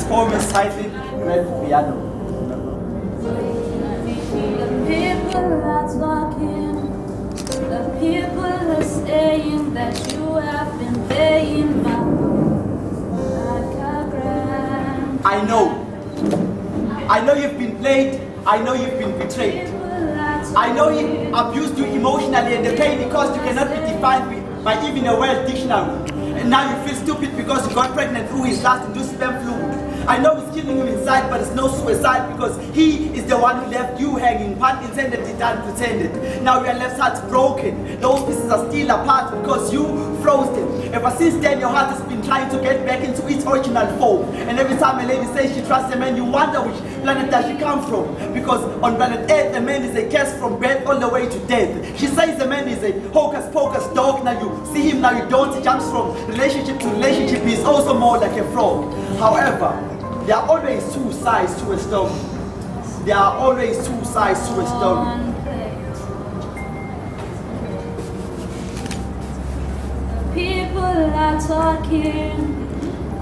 poem is titled Grand Piano. The people are talking, the people are saying that you have been playing my like a grand. I know you've been played. I know you've been betrayed. I know he abused you emotionally, and the pain he caused you cannot be defined by even a world dictionary. And now you feel stupid because you got pregnant through his last-induced sperm fluid. I know he's killing you inside, but it's no suicide because he is the one who left you hanging, pun intended, done pretended. Now your left heart's broken. Those pieces are still apart because you froze them. Ever since then, your heart has been trying to get back into its original form. And every time a lady says she trusts a man, you wonder which planet does she come from. Because on planet Earth, a man is a guest from birth all the way to death. She says a man is a hocus pocus dog. Now you see him, now you don't. He jumps from relationship to relationship. He's also more like a frog. However, there are always two sides to a story. There are always two sides to a story. People are talking,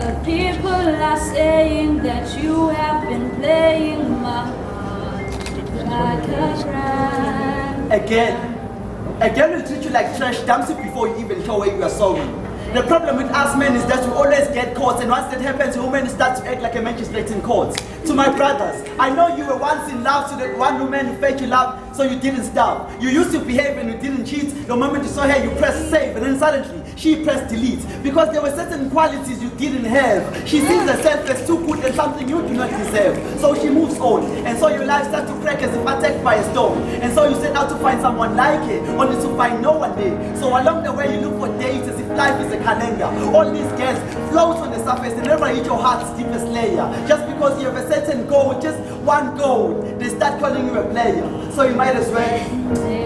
the people are saying that you have been playing my heart like a grand. Again will treat you like trash, dumps it before you even show where you are sorry. The problem with us men is that we always get caught, and once that happens, women start to act like a magistrate in court. To my brothers, I know you were once in love to the one woman who fake you love, so you didn't stop. You used to behave and you didn't cheat. The moment you saw her, you pressed save, and then suddenly she pressed delete because there were certain qualities you didn't have. She sees herself as too good and something you do not deserve, so she moves on, and so your life starts to crack as if attacked by a storm. And so you set out to find someone like her, only to find no one there. So along the way, you look for dates as if life is a calendar. All these girls float on the surface and never hit your heart's deepest layer. Just because you have a certain goal, just one goal, they start calling you a player. So you might as well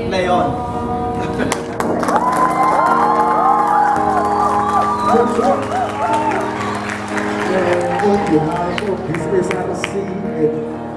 play on. Put your eyes on this is how I see it.